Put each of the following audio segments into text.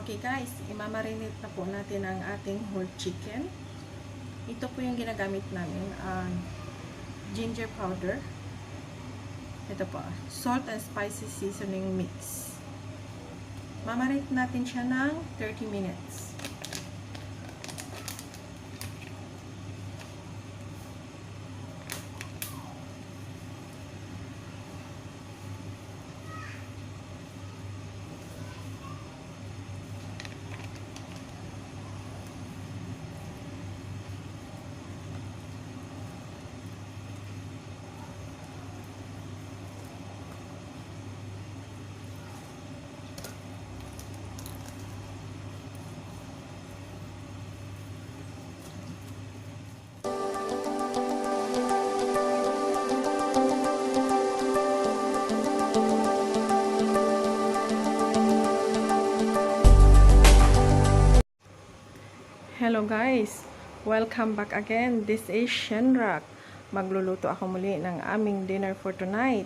Okay guys, imamarinate na po natin ang ating whole chicken. Ito po yung ginagamit namin, ginger powder. Ito po, salt and spicy seasoning mix. Mamarinate natin siya ng 30 minutes. Hello guys! Welcome back again. This is Shenrak. Magluluto ako muli ng aming dinner for tonight.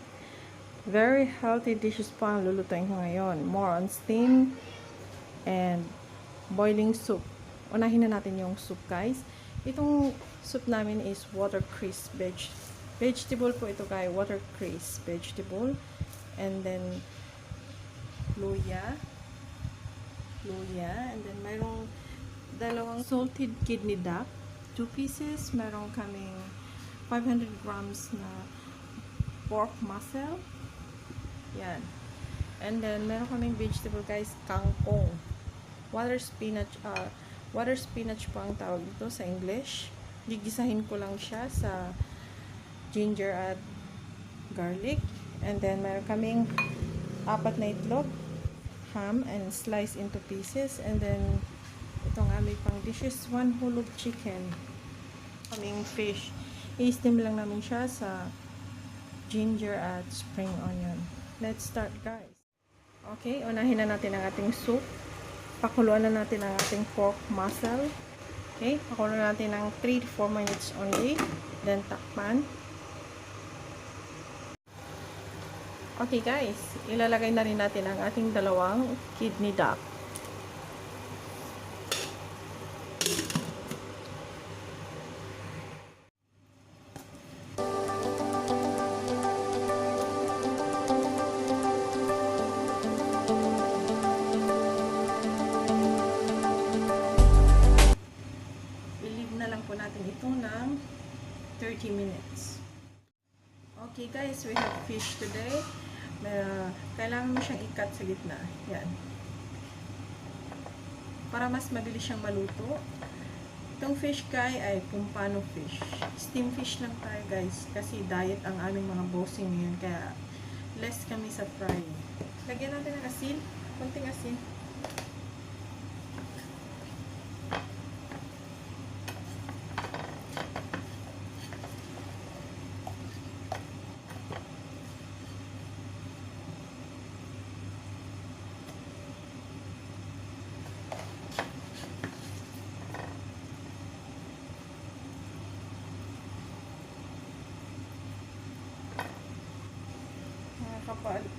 Very healthy dishes po ang lulutuin ko ngayon. More on steam and boiling soup. Unahin na natin yung soup guys. Itong soup namin is watercress vegetable po ito guys. Watercress vegetable. And then luya. And then mayroong dalawang salted kidney duck, 2 pieces. Meron kaming 500 grams na pork muscle. Yan. And then meron kaming vegetable guys, kangkong. Water spinach po ang tawag dito sa English. Gigisahin ko lang siya sa ginger at garlic. And then meron kaming 4 na itlog, ham and slice into pieces. And then itong aming pang dishes, 1 whole of chicken. Kaming fish. I-steam lang namin siya sa ginger at spring onion. Let's start guys. Okay, unahin na natin ang ating soup. Pakuluan na natin ang ating pork muscle. Okay, pakuluan natin ng 3 to 4 minutes only. Then takpan. Okay guys, ilalagay na rin natin ang ating dalawang kidney duck. Natin ito ng 30 minutes. Okay guys, we have fish today. Kailangan mo siyang i-cut sa gitna. Yan. Para mas mabilis siyang maluto. Itong fish guys ay pumpano fish. Steam fish lang tayo guys. Kasi diet ang aming mga bossing ngayon. Kaya less kami sa fry. Lagyan natin ng asin. Konting asin.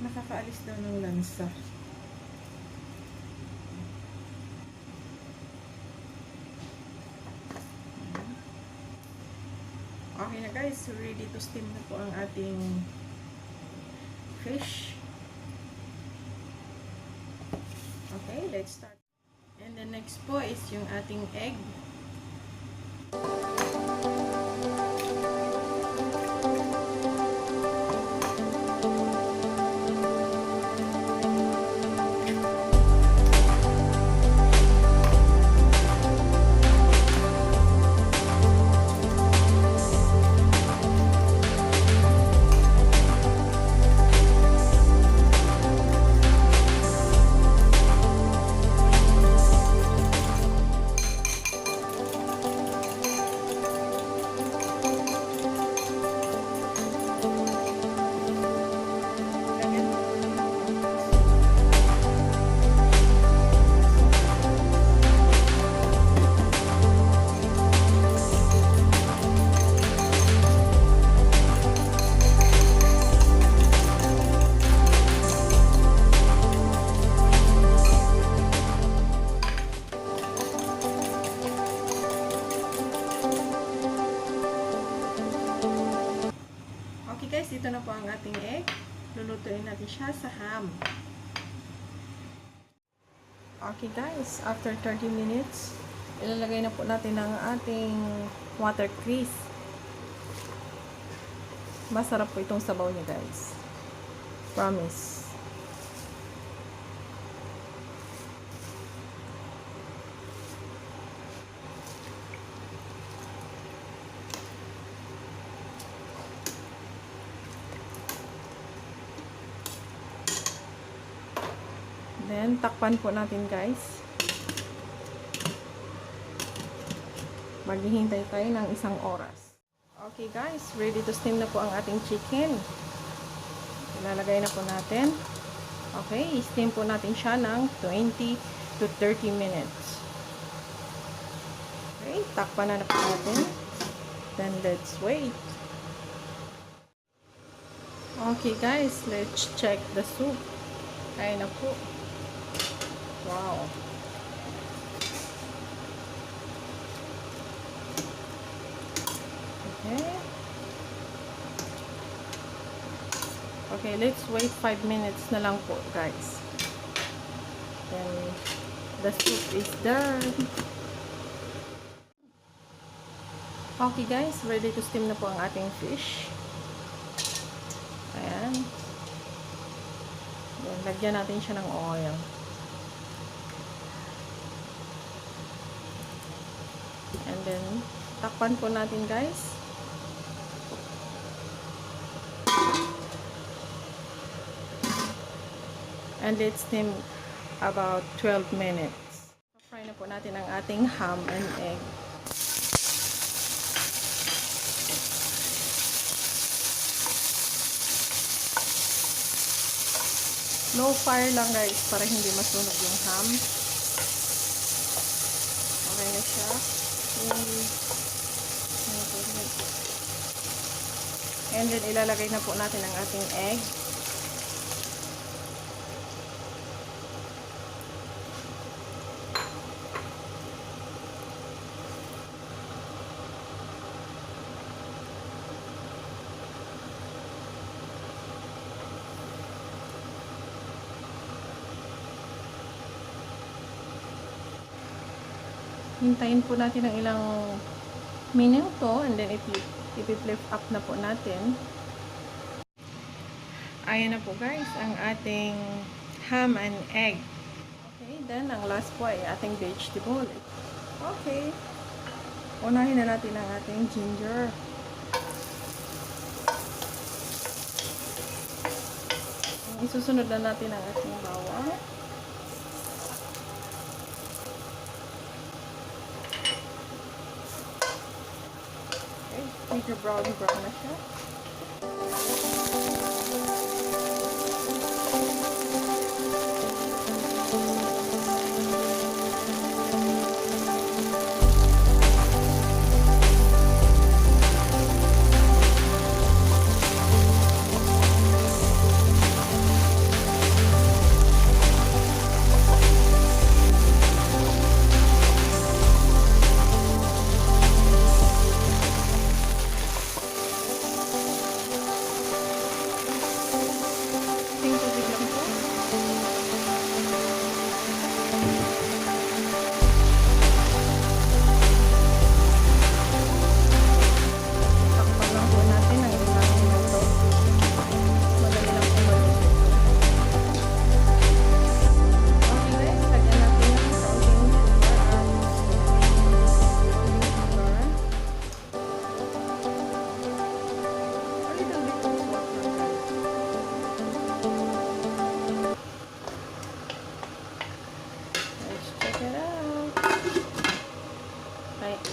Nakakaalis daw ng lansa. Okay na guys, ready to steam na po ang ating fish. Okay, let's start. And the next po is yung ating egg. ating egg. Lulutuin natin siya sa ham. Okay guys, after 30 minutes, ilalagay na po natin ang ating water crease. Masarap po itong sabaw niya guys. Promise. Then, takpan po natin guys. Maghihintay tayo ng 1 oras. Okay guys, ready to steam na po ang ating chicken. Ilalagay na po natin. Okay, steam po natin siya ng 20 to 30 minutes. Okay, takpan na po natin. Then, let's wait. Okay guys, let's check the soup. Kaya na po. Wow. Okay. Okay, let's wait 5 minutes na lang po, guys. Then, the soup is done. Okay, guys. Ready to steam na po ang ating fish. Ayan. Then, lagyan natin siya ng oil. And then, takpan po natin, guys. And let's steam about 12 minutes. Fry na po natin ang ating ham and egg. Low fire lang guys para hindi masunog yung ham. Okay na siya. And then ilalagay na po natin ang ating egg. Hintayin po natin ng ilang minuto and then i-flip up na po natin. Ayan na po guys ang ating ham and egg. Okay, then ang last po ay ating vegetable. Okay. Unahin na natin ang ating ginger. Isusunod na natin ang ating bawang. Medyo brown na siya.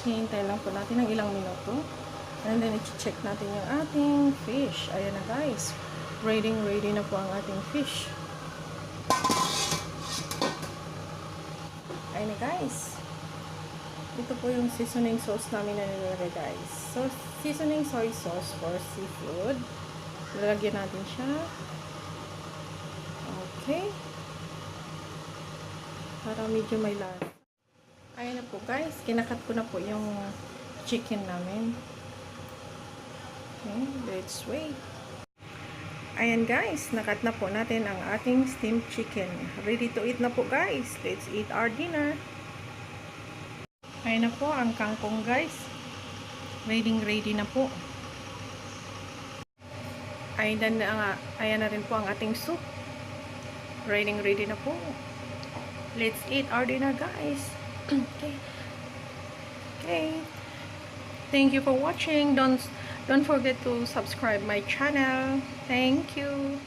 Hintay lang po natin ng ilang minuto. And then, i-check natin yung ating fish. Ayan na guys. Ready na po ang ating fish. Ayan na guys. Ito po yung seasoning sauce namin na nilalagay guys. So, seasoning soy sauce for seafood. Lalagyan natin siya. Okay. Para medyo may lasa. Ayan na po guys, kinakat ko na po yung chicken namin. Okay, let's wait. Ayan guys, nakat na po natin ang ating steamed chicken. Ready to eat na po guys. Let's eat our dinner. Ayan na po ang kangkong guys. Ready na po. Ayan na rin po ang ating soup. Ready na po. Let's eat our dinner guys. Okay. Thank you for watching. Don't forget to subscribe my channel. Thank you.